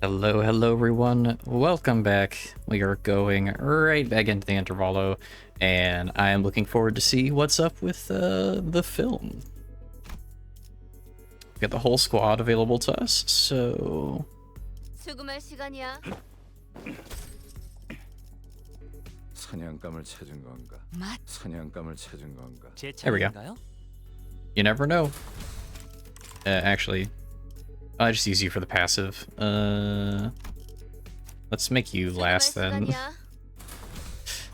Hello, hello everyone. Welcome back. We are going right back into the intervalo, and I am looking forward to see what's up with the film. We got the whole squad available to us, so 수금할 시간이야. 사냥감을 찾은 건가? 맛. 사냥감을 찾은 건가? 제 There we go. 차례인가요? you never know. Actually, I just use you for the passive. Let's make you last then. 시간이야.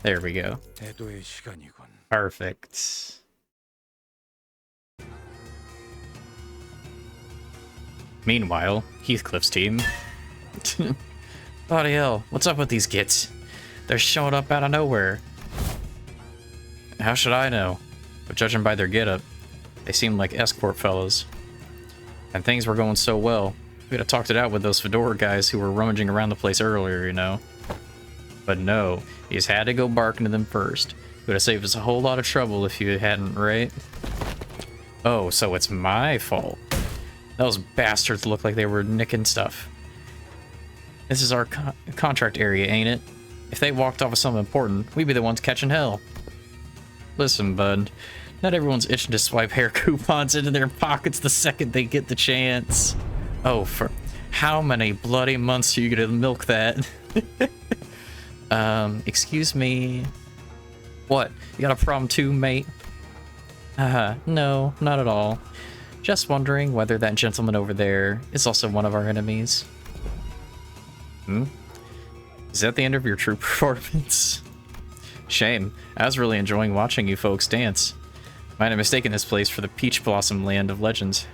There we go. 대도의 시간이군. Perfect. Meanwhile, Heathcliff's team. Bloody hell, what's up with these gits? They're showing up out of nowhere. How should I know? But judging by their getup, they seem like escort fellows. And things were going so well. We'd have talked it out with those fedora guys who were rummaging around the place earlier, you know. But no, you just had to go barking to them first. It would have saved us a whole lot of trouble if you hadn't, right? Oh, so it's my fault. Those bastards look like they were nicking stuff. This is our contract area, ain't it? If they walked off with something important, we'd be the ones catching hell. Listen, bud. Not everyone's itching to swipe hair coupons into their pockets the second they get the chance. Oh, for how many bloody months are you gonna milk that? Excuse me. What? You got a problem too, mate? No, not at all. Just wondering whether that gentleman over there is also one of our enemies. Is that the end of your true performance? Shame. I was really enjoying watching you folks dance. Might have mistaken this place for the Peach Blossom Land of Legends.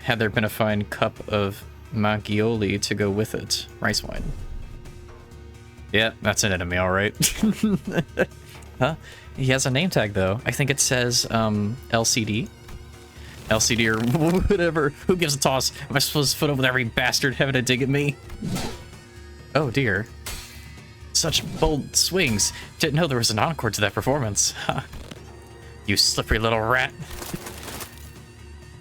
Had there been a fine cup of Maggioli to go with it. Rice wine. Yeah, that's an enemy, alright. Huh? He has a name tag, though. I think it says, LCD? LCD or whatever. Who gives a toss? Am I supposed to put up with every bastard having a dig at me? Oh, dear. Such bold swings. Didn't know there was an encore to that performance. Huh. You slippery little rat.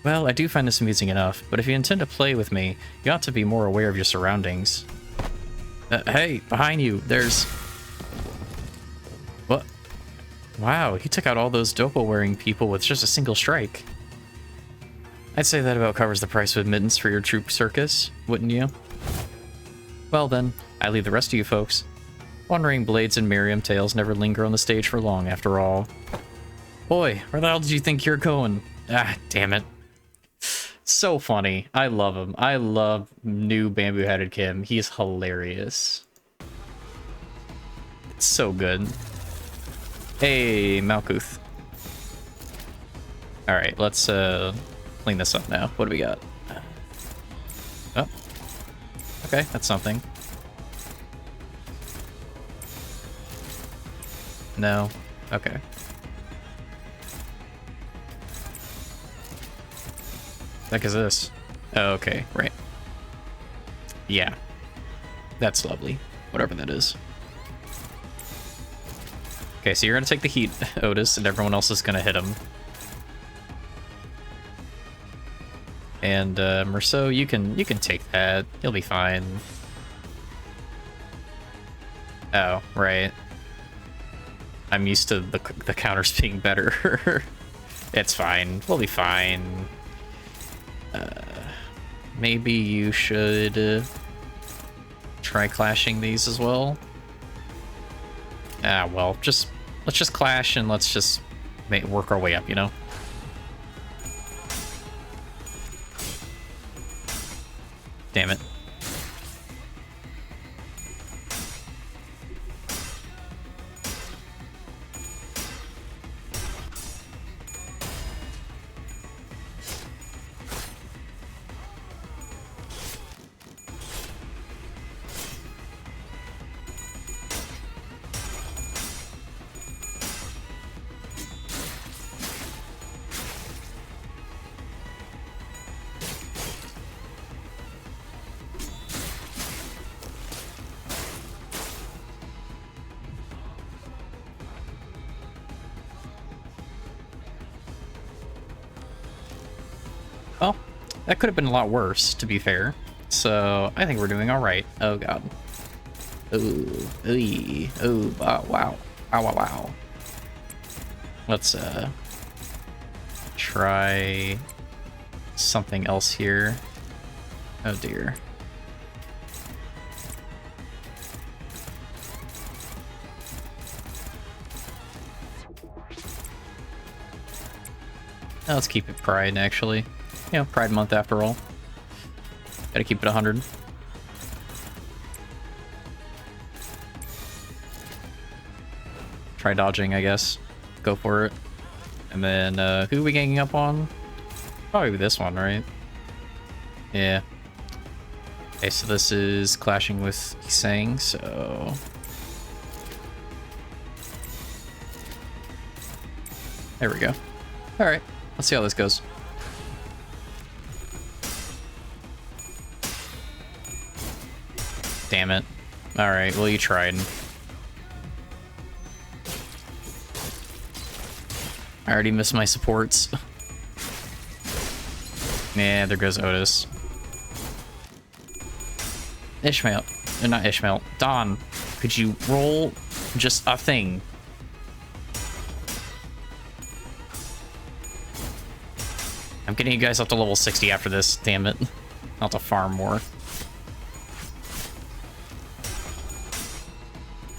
Well, I do find this amusing enough, but if you intend to play with me, you ought to be more aware of your surroundings. Hey, behind you, there's... What? Wow, he took out all those dopo-wearing people with just a single strike. I'd say that about covers the price of admittance for your troop circus, wouldn't you? Well then, I leave the rest of you folks. Wandering blades and Miriam tales never linger on the stage for long, after all. Boy, where the hell did you think you're going? Ah, damn it. So funny. I love him. I love new bamboo-headed Kim. He's hilarious. It's so good. Hey, Malkuth. Alright, let's clean this up now. What do we got? Oh. Okay, that's something. No. Okay. The heck is this? Oh, okay, right. Yeah. That's lovely. Whatever that is. Okay, so you're gonna take the heat, Otis, and everyone else is gonna hit him. And Merceau, you can take that. You'll be fine. Oh, right. I'm used to the counters being better. It's fine. We'll be fine. Maybe you should try clashing these as well. Ah, well, let's just clash and let's just work our way up, you know? Damn it. Well, that could have been a lot worse, to be fair. So I think we're doing all right. Oh god. Ooh, ooh, ooh, wow, wow, wow, wow, wow. Let's try something else here. Oh dear. Now let's keep it Pride, actually. You know, Pride Month after all. Gotta keep it 100. Try dodging, I guess. Go for it. And then, who are we ganging up on? Probably this one, right? Yeah. Okay, so this is clashing with Sang, so... There we go. Alright, let's see how this goes. Damn it. Alright, well, you tried. I already missed my supports. Yeah, there goes Otis. Ishmael. Not Ishmael. Don, could you roll just a thing? I'm getting you guys up to level 60 after this, damn it. Not to farm more.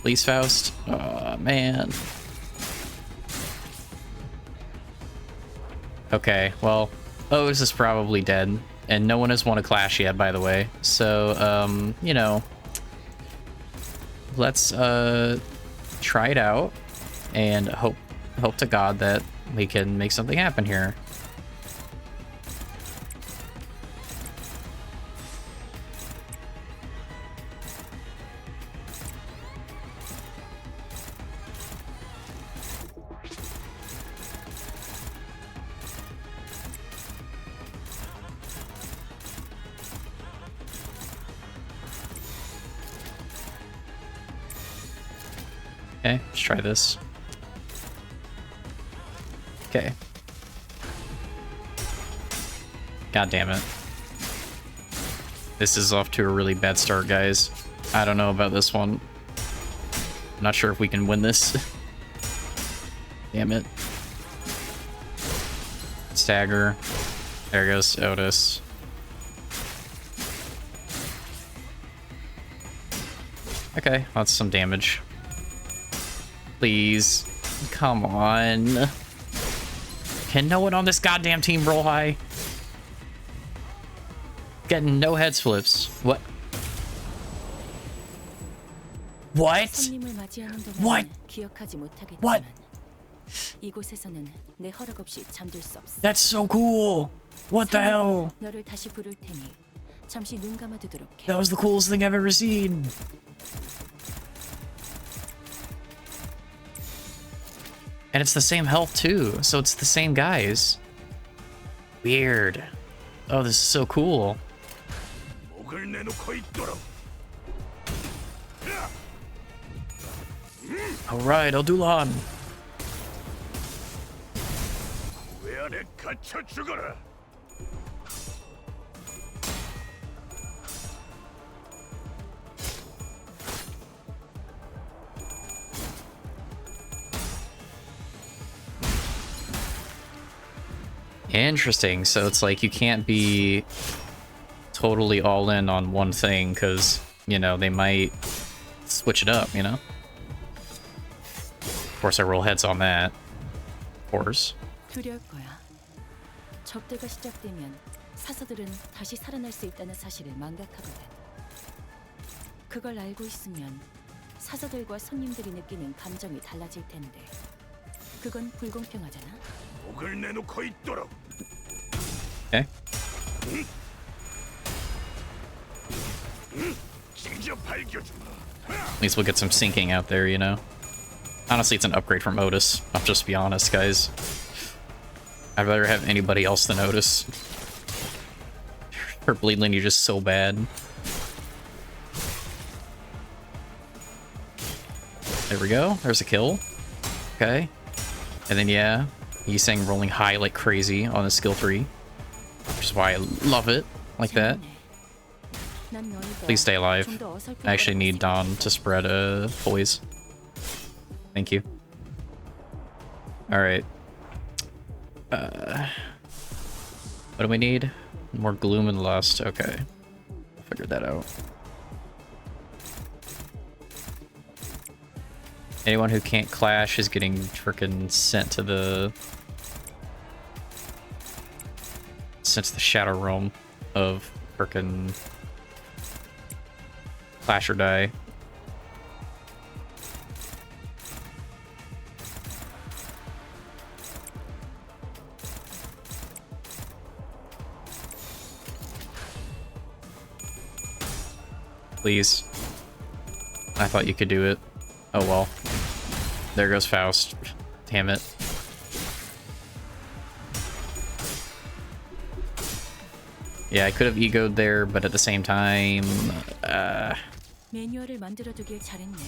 Please, Faust. Oh, man. Okay, well, Otis is probably dead, and no one has won a clash yet, by the way. So, you know, let's try it out and hope to God that we can make something happen here. Okay, let's try this. Okay. God damn it. This is off to a really bad start, guys. I don't know about this one. I'm not sure if we can win this. Damn it. Stagger. There goes Otis. Okay, that's some damage. Please. Come on. Can no one on this goddamn team roll high? Getting no heads flips. What? What? What? What? That's so cool. What the hell? That was the coolest thing I've ever seen. And it's the same health too, so it's the same guys. Weird. Oh, this is so cool. Alright, Eldulan. Interesting. So it's like you can't be totally all in on one thing because, you know, they might switch it up, you know? Of course, I roll heads on that. Of course. 접대가 시작되면 사서들은 다시 살아날 수 있다는 사실을 망각하거든. 그걸 알고 있으면 사서들과 손님들이 느끼는 감정이 달라질 텐데 그건 불공평하잖아. 목을 내놓고 있도록. Okay. At least we'll get some sinking out there, you know? Honestly, it's an upgrade from Otis. I'll just be honest, guys. I'd rather have anybody else than Otis. Her bleed lineage is so bad. There we go. There's a kill. Okay. And then, yeah, he's saying rolling high like crazy on his skill tree. Which is why I love it like that. 난 너희가 Please stay alive. 좀더 어설플 I actually 거라고 need Dawn 생각했어. to spread poise. Thank you. Alright. What do we need? More gloom and lust. Okay. Figured that out. Anyone who can't clash is getting frickin' sent to the shadow realm of frickin' clash or die. Please. I thought you could do it. Oh well. There goes Faust. Damn it. Yeah, I could have egoed there, but at the same time, 매뉴얼을 만들어두길 잘했네.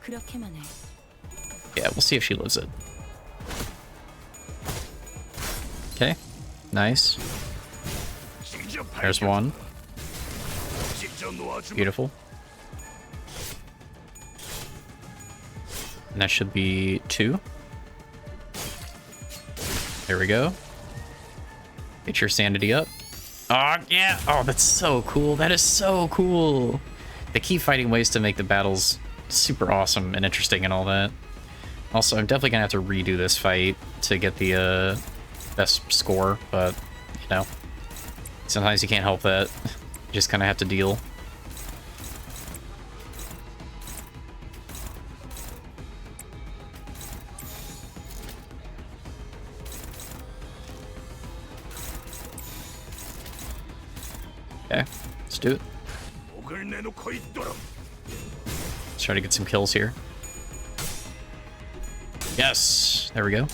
그렇게만 해. yeah, we'll see if she lives it. Okay, nice. There's one. Beautiful. And that should be 2. There we go. Get your sanity up. Oh, yeah. Oh, that's so cool. That is so cool. They keep finding ways to make the battles super awesome and interesting and all that. Also, I'm definitely going to have to redo this fight to get the best score, but, you know, sometimes you can't help that. You just kind of have to deal. Okay, let's do it. Let's try to get some kills here. Yes, there we go.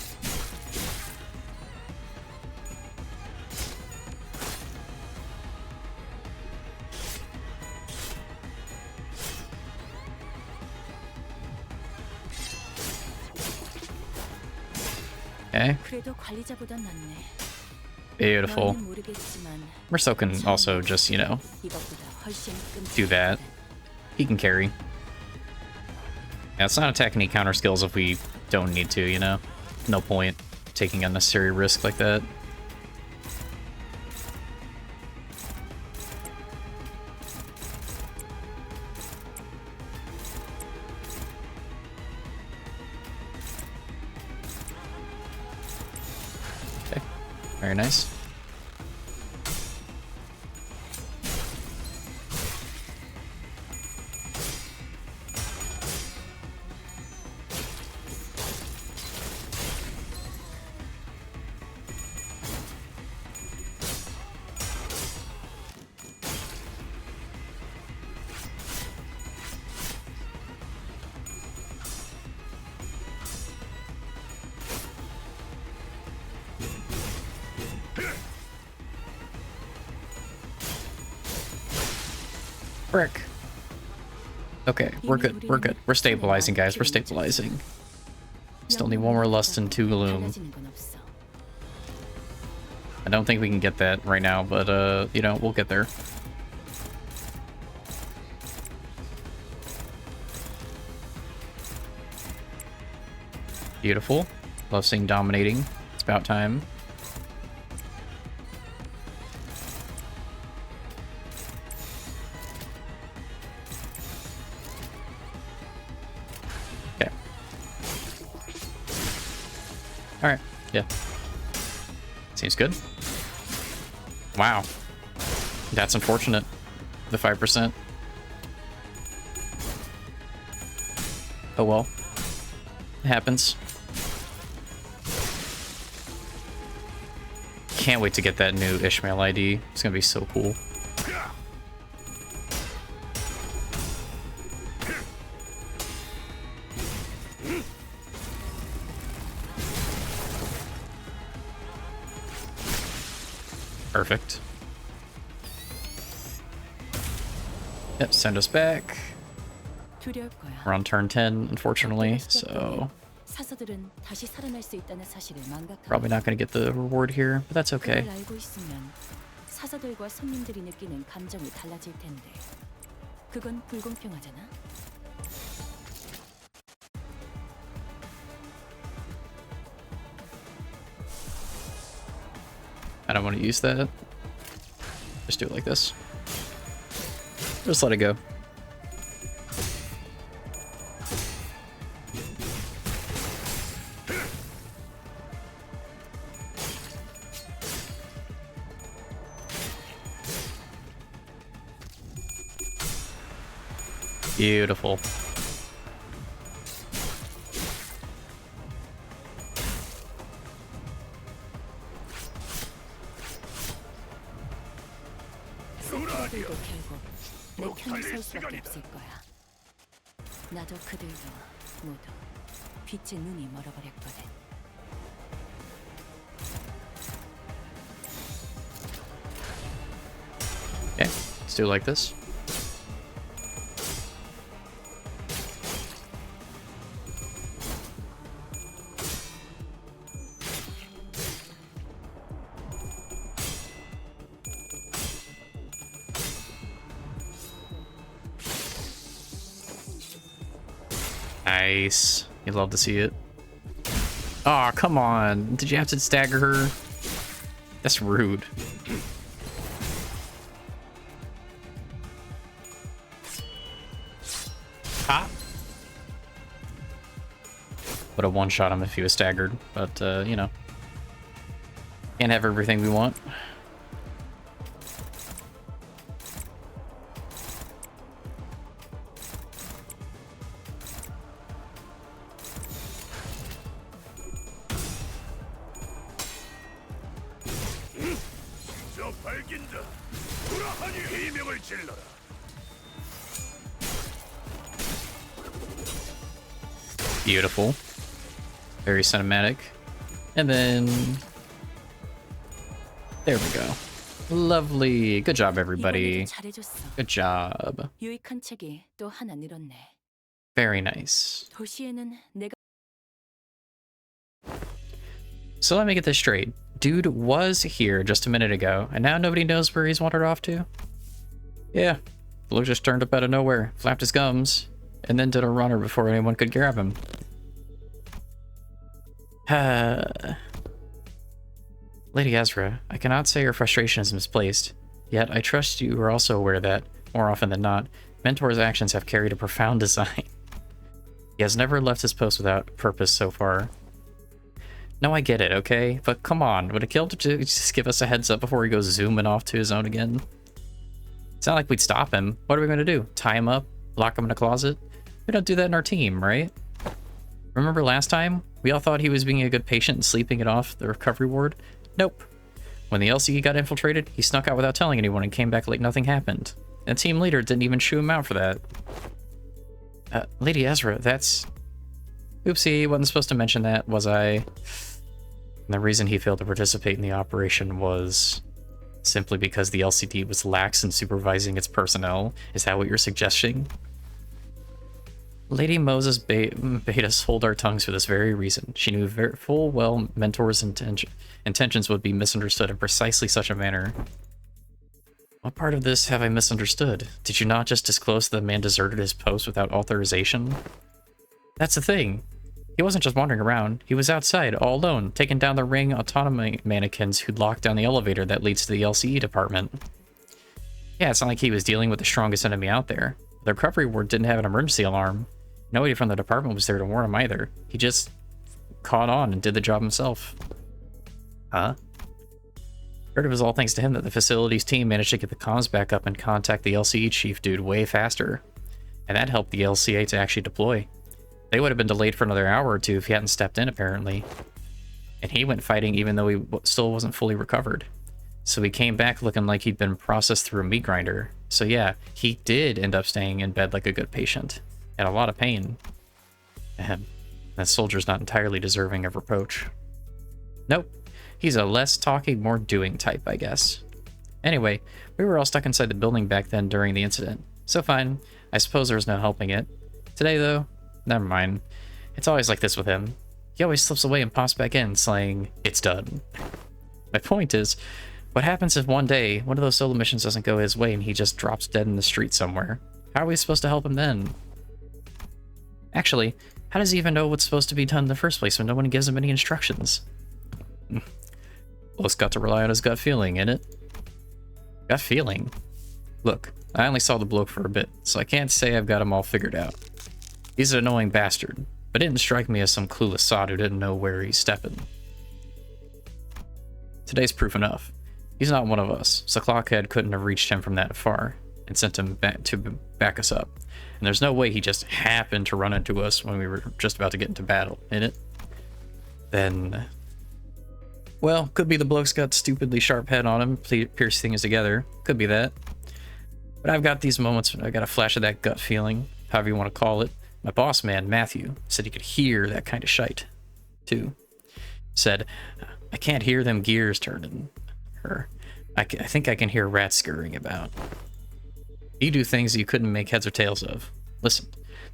Okay, 그래도 관리자보단 낫네. beautiful. 너희는 모르겠지만 Merceau can also just, you know, 이것보다 훨씬 do that. 끔찍하거든. He can carry. Yeah, it's not attacking any counter skills if we don't need to, you know? No point taking unnecessary risk like that. Okay, very nice. Frick. Okay, we're good. We're good. We're stabilizing, guys. We're stabilizing. Still need one more lust and 2 gloom. 달라지는 건 없어. I don't think we can get that right now, but you know, we'll get there. Beautiful. Love seeing dominating. It's about time. Okay. Alright, yeah. Seems good. Wow. That's unfortunate. The 5%. Oh well. It happens. Can't wait to get that new Ishmael ID. It's gonna be so cool. Perfect. Yep, send us back. 두려울 거야. We're on turn 10, unfortunately, 그때가 so 시작되면 사서들은 다시 살아날 수 있다는 사실을 망각하고 probably not gonna get the reward here, but that's okay. 그걸 알고 있으면 사자들과 손님들이 느끼는 감정이 달라질 텐데 그건 불공평하잖아. I don't want to use that. Just do it like this. Just let it go. Beautiful. 그들도 결국 내 편을 설 수밖에 없을 거야. 나도 그들도 모두 빛의 눈이 멀어버렸거든. Okay, let's do it like this. Nice. You'd love to see it. Oh, come on. Did you have to stagger her? That's rude. Ha! Would have one-shot him if he was staggered, but, you know. Can't have everything we want. Beautiful. Very cinematic. And then... there we go. Lovely. Good job, everybody. 잘해줬어. Good job. 유익한 책이 또 하나 늘었네. Very nice. 도시에는 내가 So let me get this straight. Dude was here just a minute ago, and now nobody knows where he's wandered off to? Yeah. Blue just turned up out of nowhere, flapped his gums, and then did a runner before anyone could grab him. Lady Ezra, I cannot say your frustration is misplaced, yet I trust you are also aware that, more often than not, Mentor's actions have carried a profound design. He has never left his post without purpose so far. No, I get it, okay? But come on, would it kill to just give us a heads up before he goes zooming off to his own again? It's not like we'd stop him. What are we going to do? Tie him up? Lock him in a closet? We don't do that in our team, right? Remember last time? We all thought he was being a good patient and sleeping it off the recovery ward? Nope. When the LCE got infiltrated, he snuck out without telling anyone and came back like nothing happened. And the team leader didn't even shoo him out for that. Lady Ezra, that's... Oopsie, wasn't supposed to mention that, was I? And the reason he failed to participate in the operation was simply because the LCD was lax in supervising its personnel. Is that what you're suggesting? Lady Moses bade us hold our tongues for this very reason. She knew full well Mentor's intentions would be misunderstood in precisely such a manner. What part of this have I misunderstood? Did you not just disclose that the man deserted his post without authorization? That's the thing. He wasn't just wandering around. He was outside, all alone, taking down the ring autonomy mannequins who'd locked down the elevator that leads to the LCE department. Yeah, it's not like he was dealing with the strongest enemy out there. The recovery ward didn't have an emergency alarm. Nobody from the department was there to warn him either. He just caught on and did the job himself. Huh? Heard it was all thanks to him that the facilities team managed to get the comms back up and contact the LCE chief dude way faster. And that helped the LCA to actually deploy. They would have been delayed for another hour or two if he hadn't stepped in, apparently. And he went fighting even though he still wasn't fully recovered. So he came back looking like he'd been processed through a meat grinder. So yeah, he did end up staying in bed like a good patient. In a lot of pain. Ahem. That soldier's not entirely deserving of reproach. Nope. He's a less talking, more doing type, I guess. Anyway, we were all stuck inside the building back then during the incident. So fine. I suppose there was no helping it. Today, though, never mind. It's always like this with him. He always slips away and pops back in, saying, "It's done." My point is, What happens if one day one of those solo missions doesn't go his way and he just drops dead in the street somewhere? How are we supposed to help him then? Actually, how does he even know what's supposed to be done in the first place when no one gives him any instructions? Bloke's got to rely on his gut feeling, innit? Gut feeling? Look, I only saw the bloke for a bit, so I can't say I've got him all figured out. He's an annoying bastard, but didn't strike me as some clueless sod who didn't know where he's stepping. Today's proof enough. He's not one of us, so Clockhead couldn't have reached him from that far and sent him back to back us up. And there's no way he just happened to run into us when we were just about to get into battle, innit? Then... well, could be the bloke's got stupidly sharp head on him, pierce things together. Could be that. But I've got these moments when I got a flash of that gut feeling, however you want to call it. My boss man, Matthew, said he could hear that kind of shite, too. Said, I can't hear them gears turning. Or, I think I can hear rats scurrying about. You do things you couldn't make heads or tails of. Listen,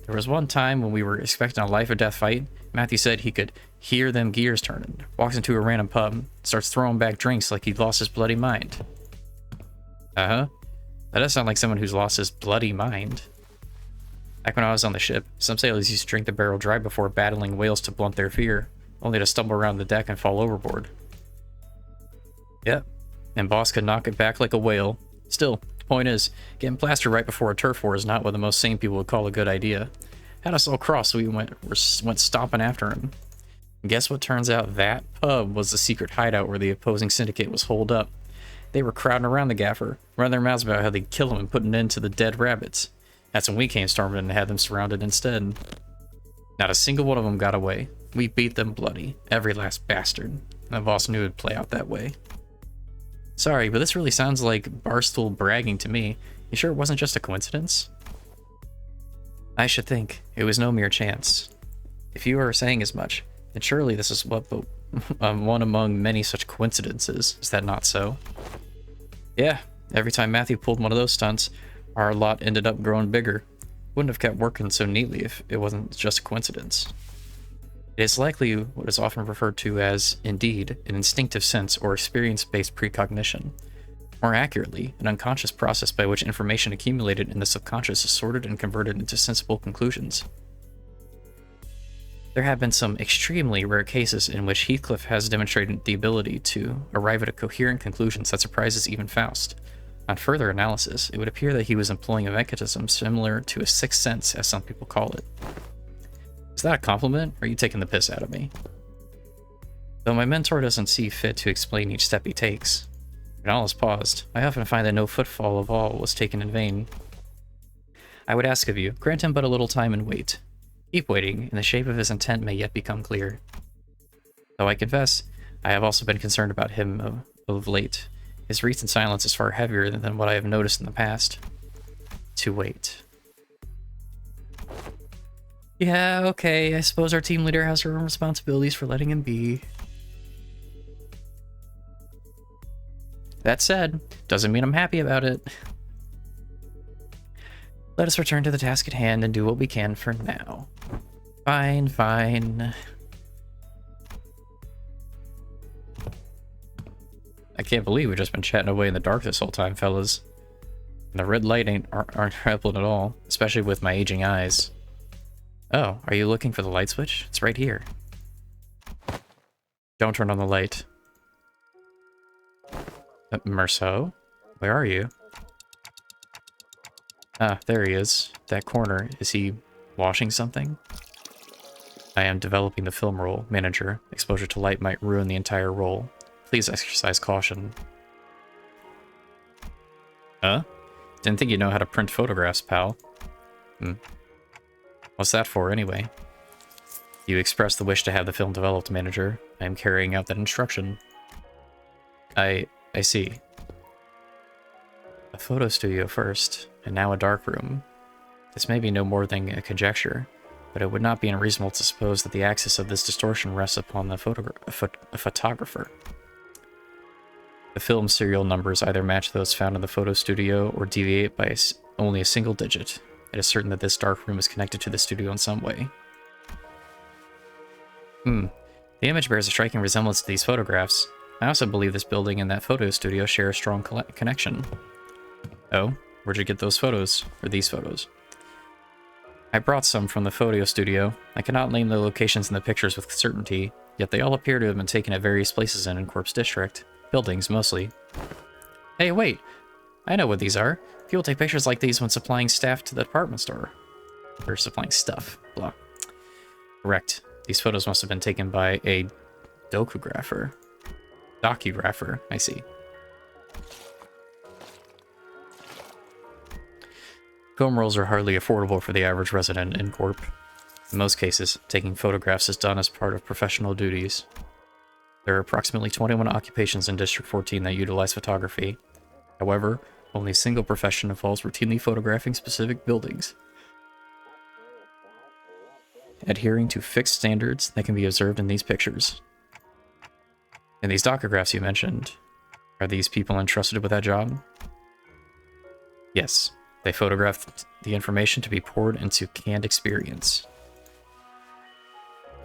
there was one time when we were expecting a life or death fight. Matthew said he could hear them gears turning. Walks into a random pub, starts throwing back drinks like he'd lost his bloody mind. Uh-huh. That does sound like someone who's lost his bloody mind. Back when I was on the ship, some sailors used to drink the barrel dry before battling whales to blunt their fear, only to stumble around the deck and fall overboard. Yep, and boss could knock it back like a whale. Still, the point is, getting plastered right before a turf war is not what the most sane people would call a good idea. Had us all crossed, so we went stomping after him. And guess what turns out? That pub was the secret hideout where the opposing syndicate was holed up. They were crowding around the gaffer, running their mouths about how they'd kill him and put an end to the dead rabbits. That's when we came storming in and had them surrounded instead. Not a single one of them got away. We beat them bloody, every last bastard. And the boss knew it'd play out that way. Sorry, but this really sounds like Barstool bragging to me. You sure it wasn't just a coincidence? I should think. It was no mere chance. If you are saying as much, then surely this is what one among many such coincidences. Is that not so? Yeah, every time Matthew pulled one of those stunts, our lot ended up growing bigger. Wouldn't have kept working so neatly if it wasn't just a coincidence. It is likely what is often referred to as, indeed, an instinctive sense or experience-based precognition. More accurately, an unconscious process by which information accumulated in the subconscious is sorted and converted into sensible conclusions. There have been some extremely rare cases in which Heathcliff has demonstrated the ability to arrive at a coherent conclusions that surprises even Faust. On further analysis, it would appear that he was employing a mechanism similar to a sixth sense, as some people call it. Is that a compliment, or are you taking the piss out of me? Though my mentor doesn't see fit to explain each step he takes, Gonzalez paused. I often find that no footfall of all was taken in vain. I would ask of you, grant him but a little time and wait. Keep waiting, and the shape of his intent may yet become clear. Though I confess, I have also been concerned about him of late. His recent silence is far heavier than what I have noticed in the past. To wait. Yeah, okay, I suppose our team leader has her own responsibilities for letting him be. That said, doesn't mean I'm happy about it. Let us return to the task at hand and do what we can for now. Fine, fine. I can't believe we've just been chatting away in the dark this whole time, fellas. And the red light aren't helping at all, especially with my aging eyes. Oh, are you looking for the light switch? It's right here. Don't turn on the light. Merceau? Where are you? Ah, there he is. That corner. Is he washing something? I am developing the film roll, manager. Exposure to light might ruin the entire roll. Please exercise caution. Huh? Didn't think you know how to print photographs, pal. What's that for, anyway? You expressed the wish to have the film developed, manager. I am carrying out that instruction. I see. A photo studio first, and now a dark room. This may be no more than a conjecture, but it would not be unreasonable to suppose that the axis of this distortion rests upon the photographer. The film serial numbers either match those found in the photo studio or deviate by only a single digit. It is certain that this dark room is connected to the studio in some way. The image bears a striking resemblance to these photographs. I also believe this building and that photo studio share a strong connection. Oh, where'd you get those photos? Or these photos? I brought some from the photo studio. I cannot name the locations in the pictures with certainty, yet they all appear to have been taken at various places in Corpse District. Buildings, mostly. Hey, wait! I know what these are. People take pictures like these when supplying staff to the department store. Or supplying stuff. Blah. Correct. These photos must have been taken by a docographer. Docographer, I see. Film rolls are hardly affordable for the average resident in Corp. In most cases, taking photographs is done as part of professional duties. There are approximately 21 occupations in District 14 that utilize photography. However, only a single profession involves routinely photographing specific buildings, adhering to fixed standards that can be observed in these pictures. And these docographs you mentioned, are these people entrusted with that job? Yes, they photographed the information to be poured into canned experience.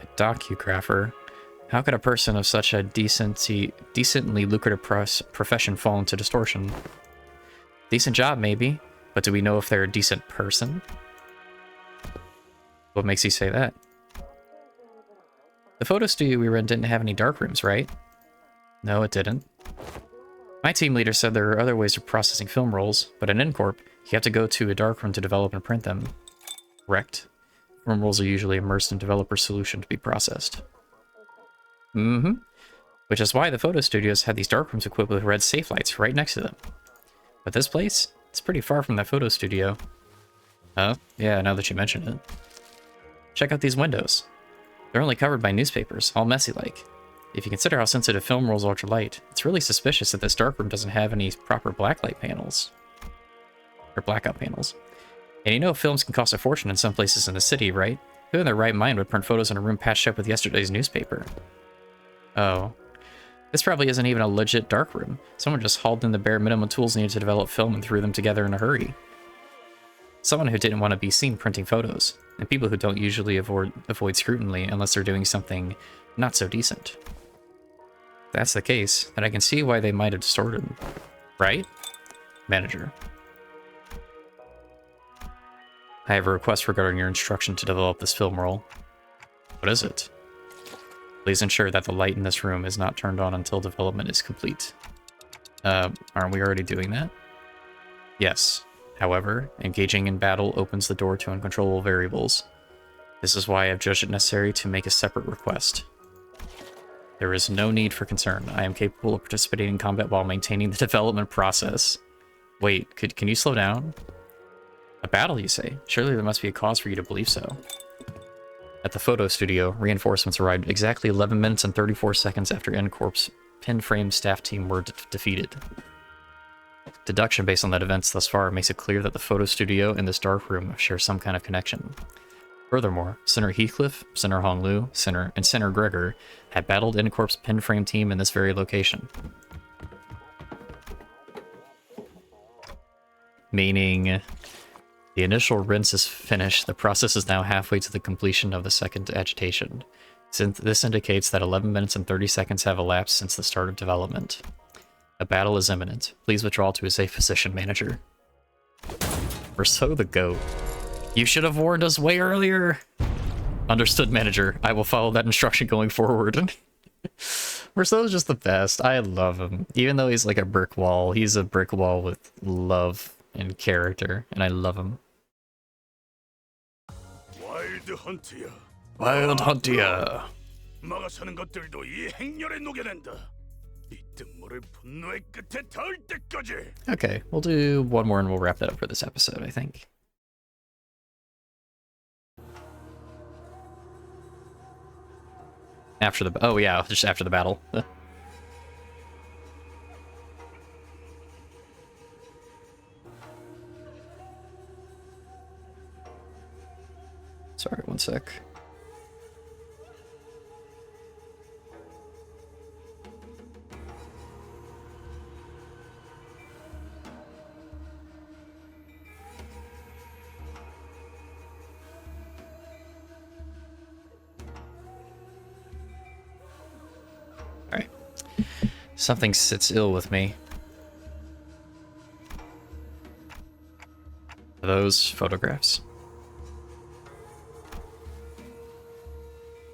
A docographer? How could a person of such a decently lucrative profession fall into distortion? Decent job, maybe, but do we know if they're a decent person? What makes you say that? The photo studio we were in didn't have any dark rooms, right? No, it didn't. My team leader said there are other ways of processing film rolls, but in Incorp, you have to go to a darkroom to develop and print them. Correct. Film rolls are usually immersed in developer solution to be processed. Mm-hmm. Which is why the photo studios had these darkrooms equipped with red safe lights right next to them. But this place, it's pretty far from that photo studio. Oh, yeah, now that you mention it. Check out these windows. They're only covered by newspapers, all messy-like. If you consider how sensitive film rolls ultralight, it's really suspicious that this darkroom doesn't have any proper blacklight panels. Or blackout panels. And you know films can cost a fortune in some places in the city, right? Who in their right mind would print photos in a room patched up with yesterday's newspaper? Oh. This probably isn't even a legit darkroom. Someone just hauled in the bare minimum tools needed to develop film and threw them together in a hurry. Someone who didn't want to be seen printing photos. And people who don't usually avoid scrutiny unless they're doing something not so decent. If that's the case, then I can see why they might have distorted them. Right? Manager. I have a request regarding your instruction to develop this film roll. What is it? Please ensure that the light in this room is not turned on until development is complete. Aren't we already doing that? Yes. However, engaging in battle opens the door to uncontrollable variables. This is why I have judged it necessary to make a separate request. There is no need for concern. I am capable of participating in combat while maintaining the development process. Wait, can you slow down? A battle, you say? Surely there must be a cause for you to believe so. At the photo studio, reinforcements arrived exactly 11 minutes and 34 seconds after N-Corp's pin-frame staff team were defeated. Deduction based on that events thus far makes it clear that the photo studio and this dark room share some kind of connection. Furthermore, Senator Heathcliff, Senator Honglu, and Senator Gregor had battled N-Corp's pin-frame team in this very location. Meaning, the initial rinse is finished, the process is now halfway to the completion of the second agitation. Since this indicates that 11 minutes and 30 seconds have elapsed since the start of development. A battle is imminent. Please withdraw to a safe position, Manager. Rousseau the Goat. You should have warned us way earlier! Understood, Manager. I will follow that instruction going forward. Rousseau's just the best. I love him. Even though he's like a brick wall, he's a brick wall with love and character, and I love him. 와일드 헌트야. Wild Huntia. 막아서는 것들도 이 행렬에 녹여낸다. 이 뜬모를 분노의 끝에 닿을 때까지. Okay, we'll do one more and we'll wrap that up for this episode, I think. After the... Oh yeah, just after the battle. Sorry, one sec. Something sits ill with me. Those photographs.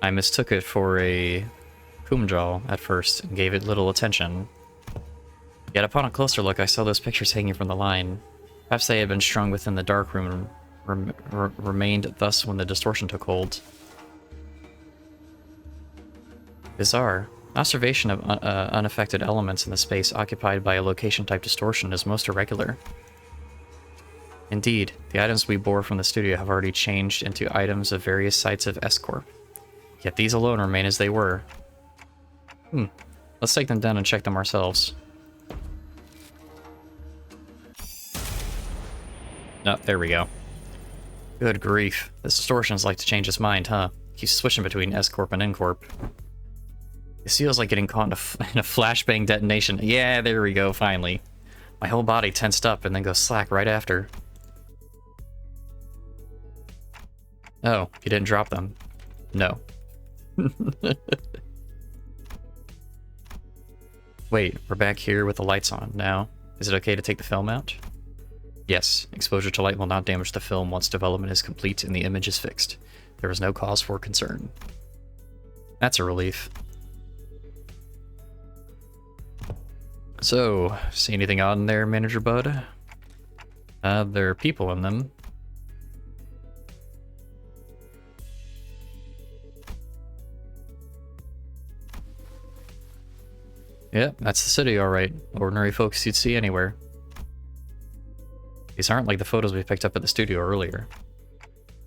I mistook it for a Kumjal at first and gave it little attention. Yet upon a closer look, I saw those pictures hanging from the line. Perhaps they had been strung within the dark room and remained thus when the distortion took hold. Bizarre. Observation of unaffected elements in the space occupied by a location-type distortion is most irregular. Indeed, the items we bore from the studio have already changed into items of various sites of S-Corp. Yet these alone remain as they were. Let's take them down and check them ourselves. Oh, there we go. Good grief. This distortion's like to change its mind, huh? Keeps switching between S-Corp and N-Corp. It feels like getting caught in a flashbang detonation. Yeah, there we go, finally. My whole body tensed up and then goes slack right after. Oh, you didn't drop them. No. Wait, we're back here with the lights on now. Is it okay to take the film out? Yes, exposure to light will not damage the film once development is complete and the image is fixed. There is no cause for concern. That's a relief. So, see anything odd in there, Manager Bud? There are people in them. Yep, that's the city, alright. Ordinary folks you'd see anywhere. These aren't like the photos we picked up at the studio earlier.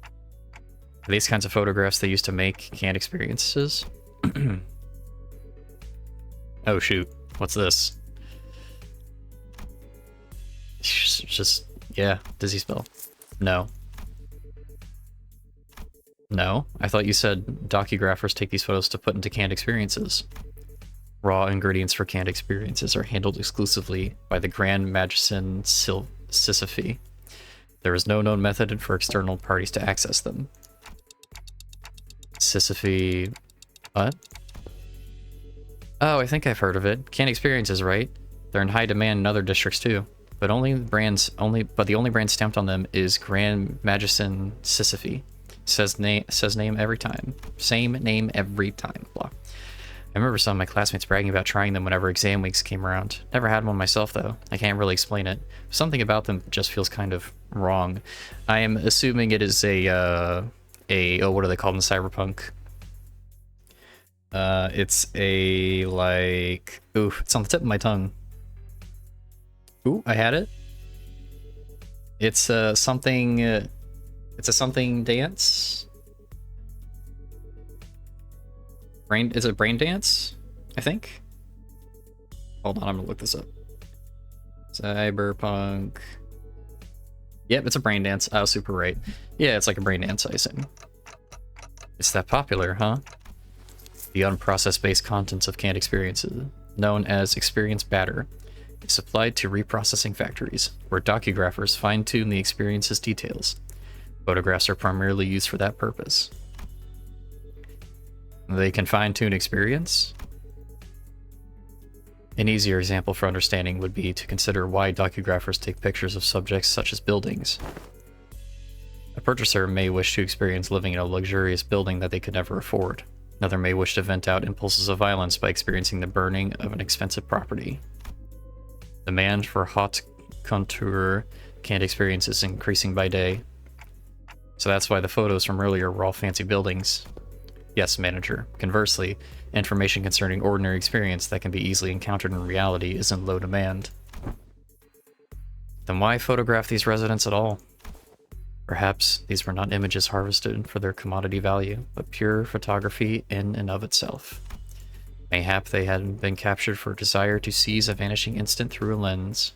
Are these kinds of photographs they used to make canned experiences? Oh shoot, what's this? Just, yeah, dizzy spell. No. No? I thought you said docugraphers take these photos to put into canned experiences. Raw ingredients for canned experiences are handled exclusively by the Grand Magician Sisyphe. There is no known method for external parties to access them. Sisyphe... what? Oh, I think I've heard of it. Canned experiences, right? They're in high demand in other districts too. But the only brand stamped on them is Grand Magician Sisyphe. Says name every time. Same name every time. Blah. I remember some of my classmates bragging about trying them whenever exam weeks came around. Never had one myself though. I can't really explain it. Something about them just feels kind of wrong. I am assuming it is oh, what do they call them in Cyberpunk? It's a, like, ooh, it's on the tip of my tongue. Ooh, I had it. It's something, it's a something dance. Is it brain dance? I think. Hold on, I'm gonna look this up. Cyberpunk. Yep, it's a brain dance. Oh, super right. Yeah, it's like a brain dance, I assume. It's that popular, huh? The unprocessed-based contents of canned experiences, known as experience batter, is supplied to reprocessing factories, where docugraphers fine-tune the experience's details. Photographs are primarily used for that purpose. They can fine-tune experience? An easier example for understanding would be to consider why docugraphers take pictures of subjects such as buildings. A purchaser may wish to experience living in a luxurious building that they could never afford. Another may wish to vent out impulses of violence by experiencing the burning of an expensive property. Demand for haute couture canned experience is increasing by day. So that's why the photos from earlier were all fancy buildings. Yes, manager. Conversely, information concerning ordinary experience that can be easily encountered in reality is in low demand. Then why photograph these residents at all? Perhaps these were not images harvested for their commodity value, but pure photography in and of itself. Mayhap they had been captured for a desire to seize a vanishing instant through a lens.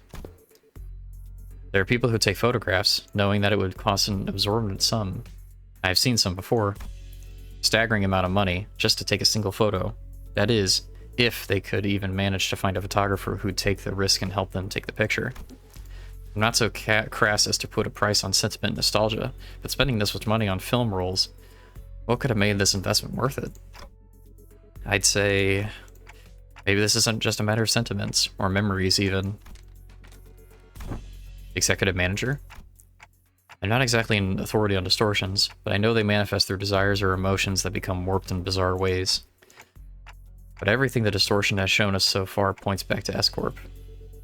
There are people who take photographs, knowing that it would cost an absorbent sum. I have seen some before. Staggering amount of money just to take a single photo. That is, if they could even manage to find a photographer who'd take the risk and help them take the picture. I'm not so crass as to put a price on sentiment and nostalgia, but spending this much money on film rolls, what could have made this investment worth it? I'd say Maybe this isn't just a matter of sentiments, or memories even. Executive manager? I'm not exactly an authority on distortions, but I know they manifest through desires or emotions that become warped in bizarre ways. But everything the distortion has shown us so far points back to S-Corp.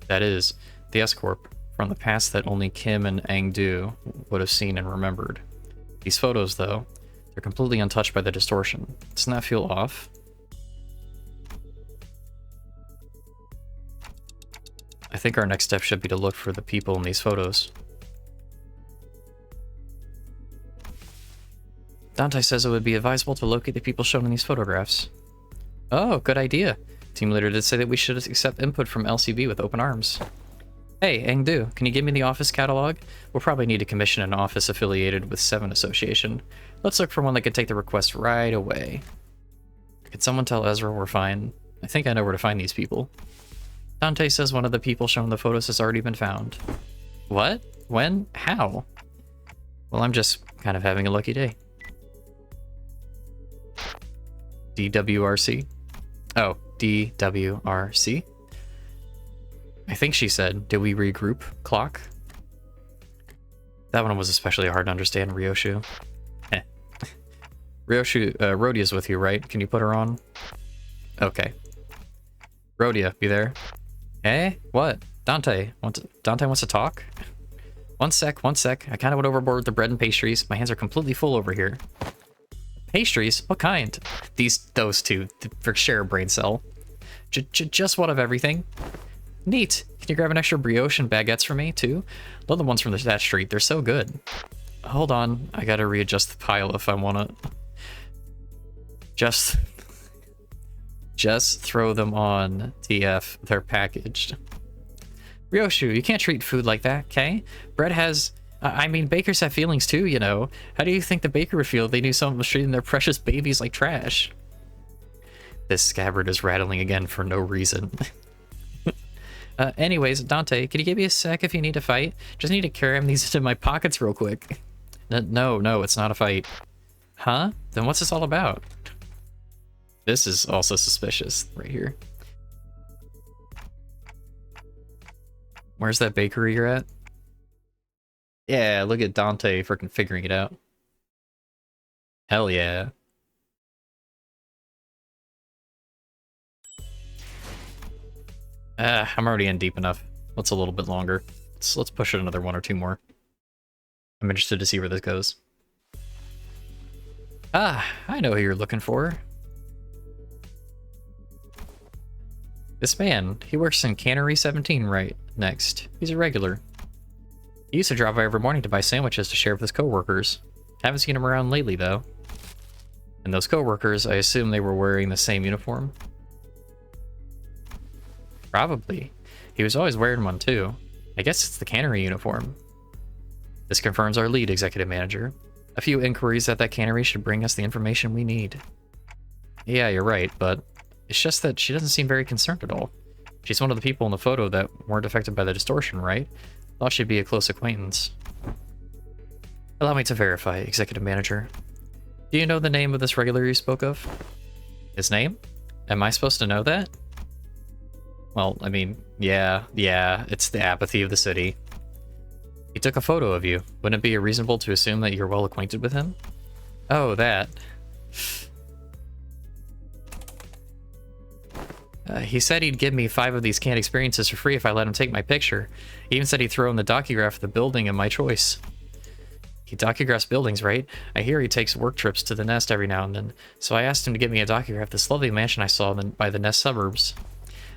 That is, the S-Corp from the past that only Kim and Ang-do would have seen and remembered. These photos, though, they're completely untouched by the distortion. Doesn't that feel off? I think our next step should be to look for the people in these photos. Dante says it would be advisable to locate the people shown in these photographs. Oh, good idea. Team leader did say that we should accept input from LCB with open arms. Hey, Ang-do, can you give me the office catalog? We'll probably need to commission an office affiliated with 7 Association. Let's look for one that can take the request right away. Could someone tell Ezra we're fine? I think I know where to find these people. Dante says one of the people shown in the photos has already been found. What? When? How? Well, I'm just kind of having a lucky day. DWRC? Oh, DWRC? I think she said, did we regroup? Clock? That one was especially hard to understand, Ryoshu. Eh. Ryoshu, Rhodia's with you, right? Can you put her on? Okay. Rhodia, you there? Eh? What? Dante wants to talk? One sec. I kind of went overboard with the bread and pastries. My hands are completely full over here. Pastries? What kind? Those two, for share a brain cell. Just one of everything. Neat. Can you grab an extra brioche and baguettes for me, too? Love the ones from that street. They're so good. Hold on. I gotta readjust the pile if I want to. Just throw them on TF. They're packaged. Ryoshu, you can't treat food like that, okay? Bread has... I mean, bakers have feelings too, you know. How do you think the baker would feel if they knew someone was treating their precious babies like trash? This scabbard is rattling again for no reason. Anyways, Dante, can you give me a sec if you need to fight? Just need to carry these into my pockets real quick. No, it's not a fight. Huh? Then what's this all about? This is also suspicious, right here. Where's that bakery you're at? Yeah, look at Dante freaking figuring it out. Hell yeah. I'm already in deep enough. Let's a little bit longer. Let's push it another 1 or 2 more. I'm interested to see where this goes. Ah, I know who you're looking for. This man, he works in Cannery 17 right next. He's a regular. He used to drop by every morning to buy sandwiches to share with his coworkers. Haven't seen him around lately, though. And those coworkers, I assume they were wearing the same uniform? Probably. He was always wearing one, too. I guess it's the cannery uniform. This confirms our lead, Executive Manager. A few inquiries at that cannery should bring us the information we need. Yeah, you're right, but it's just that she doesn't seem very concerned at all. She's one of the people in the photo that weren't affected by the distortion, right? Thought she'd be a close acquaintance. Allow me to verify, Executive Manager. Do you know the name of this regular you spoke of? His name? Am I supposed to know that? Well, I mean, yeah, it's the apathy of the city. He took a photo of you. Wouldn't it be reasonable to assume that you're well acquainted with him? Oh, that. He said he'd give me 5 of these canned experiences for free if I let him take my picture. He even said he'd throw in the docugraph of the building and my choice. He docugraphs buildings, right? I hear he takes work trips to the Nest every now and then, so I asked him to get me a docugraph of this lovely mansion I saw by the Nest suburbs.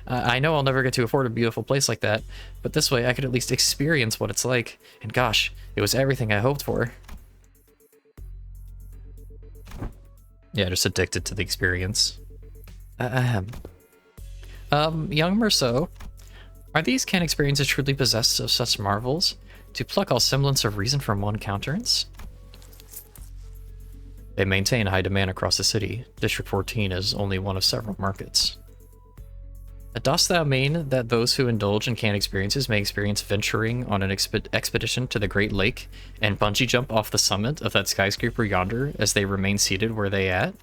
I know I'll never get to afford a beautiful place like that, but this way I could at least experience what it's like. And gosh, it was everything I hoped for. Yeah, just addicted to the experience. Young Merceau, are these can experiences truly possessed of such marvels? To pluck all semblance of reason from one countenance? They maintain high demand across the city. District 14 is only one of several markets. Dost thou mean that those who indulge in canned experiences may experience venturing on an expedition to the Great Lake and bungee jump off the summit of that skyscraper yonder as they remain seated where they at?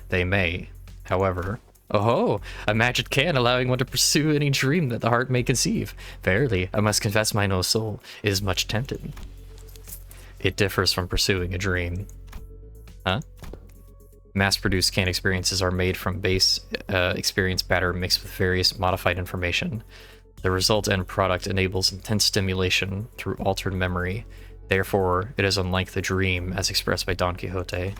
They may. However, Oh, a magic can allowing one to pursue any dream that the heart may conceive. Verily, I must confess mine own soul is much tempted. It differs from pursuing a dream. Huh? Mass-produced canned experiences are made from base experience matter mixed with various modified information. The result end product enables intense stimulation through altered memory. Therefore, it is unlike the dream as expressed by Don Quixote.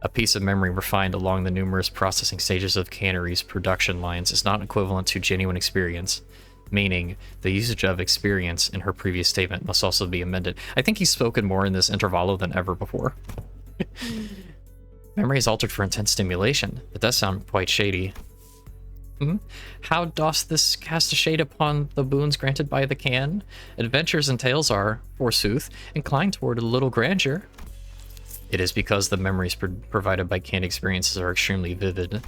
A piece of memory refined along the numerous processing stages of canneries' production lines is not equivalent to genuine experience, meaning the usage of experience in her previous statement must also be amended. I think he's spoken more in this intervallo than ever before. Memory is altered for intense stimulation. It does sound quite shady. How doth this cast a shade upon the boons granted by the can? Adventures and tales are, forsooth, inclined toward a little grandeur. It is because the memories provided by canned experiences are extremely vivid.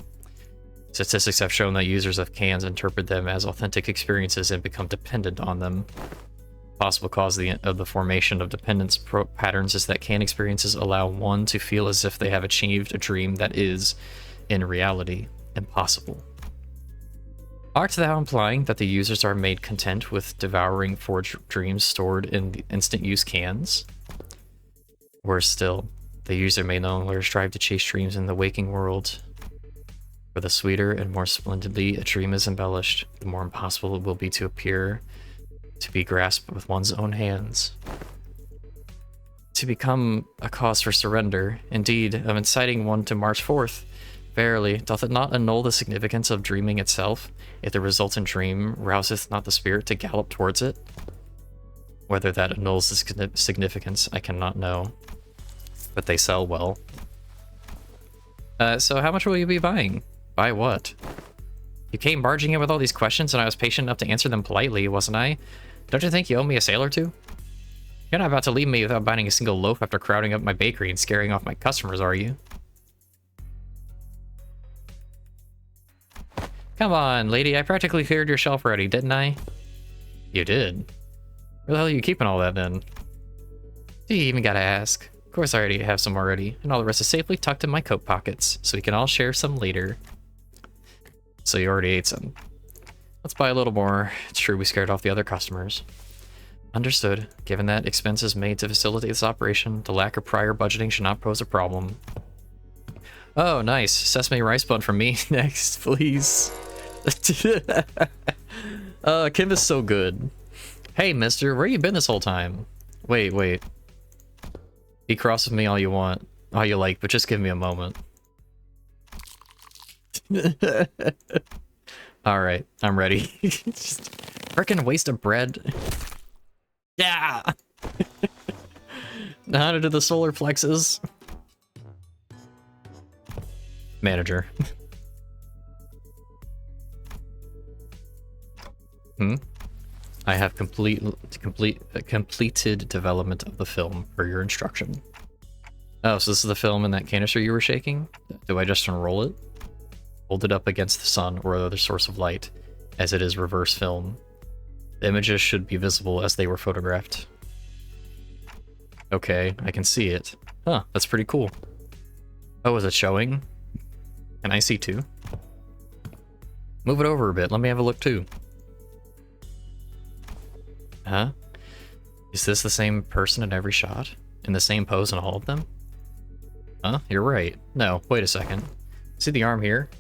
Statistics have shown that users of cans interpret them as authentic experiences and become dependent on them. Possible cause of the formation of dependence patterns is that canned experiences allow one to feel as if they have achieved a dream that is, in reality, impossible. Art thou implying that the users are made content with devouring forged dreams stored in the instant-use cans? Worse still, the user may no longer strive to chase dreams in the waking world. For the sweeter and more splendidly a dream is embellished, the more impossible it will be to appear to be grasped with one's own hands. To become a cause for surrender, indeed, of inciting one to march forth. Verily, doth it not annul the significance of dreaming itself, if the resultant dream rouseth not the spirit to gallop towards it? Whether that annuls the significance, I cannot know. But they sell well. So how much will you be buying? Buy what? You came barging in with all these questions and I was patient enough to answer them politely, wasn't I? Don't you think you owe me a sale or two? You're not about to leave me without buying a single loaf after crowding up my bakery and scaring off my customers, are you? Come on, lady, I practically cleared your shelf already, didn't I? You did? Where the hell are you keeping all that then? You even gotta ask. Of course I already have some already, and all the rest is safely tucked in my coat pockets, so we can all share some later. So you already ate some. Let's buy a little more. It's true we scared off the other customers. Understood. Given that expenses made to facilitate this operation, the lack of prior budgeting should not pose a problem. Oh, nice. Sesame rice bun from me next, please. Kim is so good. Hey, mister, where you been this whole time? Wait. Be cross with me all you want. All you like, but just give me a moment. Alright, I'm ready. Just frickin' waste of bread. Yeah! Know how to do the solar plexus. Manager. I have completed development of the film for your instruction. Oh, so this is the film in that canister you were shaking? Do I just unroll it? Hold it up against the sun or other source of light, as it is reverse film. The images should be visible as they were photographed. Okay, I can see it. Huh, that's pretty cool. Oh, is it showing? Can I see too? Move it over a bit, let me have a look too. Huh? Is this the same person in every shot? In the same pose in all of them? Huh? You're right. No, wait a second. See the arm here?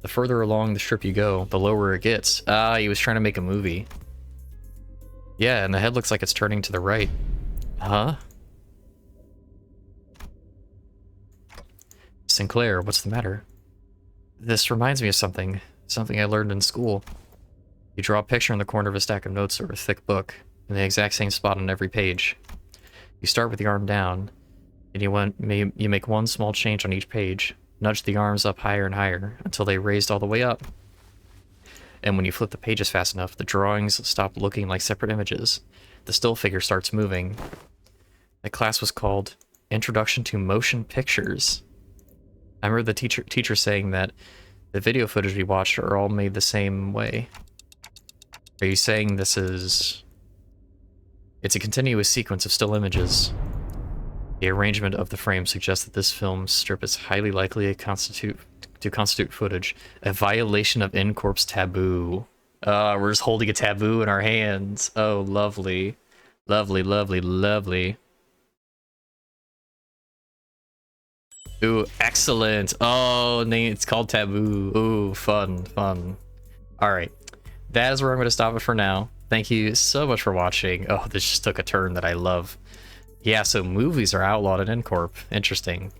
The further along the strip you go, the lower it gets. Ah, he was trying to make a movie. Yeah, and the head looks like it's turning to the right. Huh? Sinclair, what's the matter? This reminds me of something. Something I learned in school. You draw a picture in the corner of a stack of notes or a thick book, in the exact same spot on every page. You start with the arm down, and you make one small change on each page. Nudge the arms up higher and higher, until they raised all the way up. And when you flip the pages fast enough, the drawings stop looking like separate images. The still figure starts moving. The class was called Introduction to Motion Pictures. I remember the teacher saying that the video footage we watched are all made the same way. Are you saying this is... It's a continuous sequence of still images. The arrangement of the frame suggests that this film strip is highly likely to constitute to constitute footage. A violation of in-corpse taboo. We're just holding a taboo in our hands. Oh, lovely. Lovely, lovely, lovely. Ooh, excellent. Oh, it's called Taboo. Ooh, fun, fun. All right. That is where I'm going to stop it for now. Thank you so much for watching. Oh, this just took a turn that I love. Yeah, so movies are outlawed in Incorp. Interesting.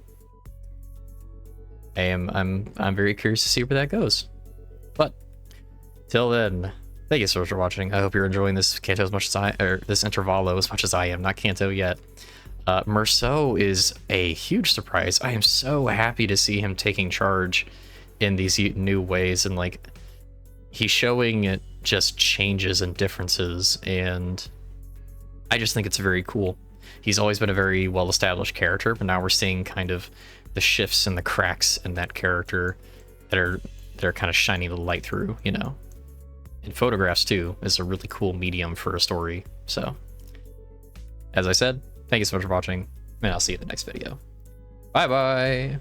I'm very curious to see where that goes. But till then, thank you so much for watching. I hope you're enjoying this Kanto as much as this Intervallo as much as I am. Not Kanto yet. Merceau is a huge surprise. I am so happy to see him taking charge in these new ways, and like he's showing it just changes and differences, and I just think it's very cool. He's always been a very well-established character, but now we're seeing kind of the shifts and the cracks in that character that are kind of shining the light through, you know. And photographs too is a really cool medium for a story. So, as I said, thank you so much for watching, and I'll see you in the next video. Bye bye.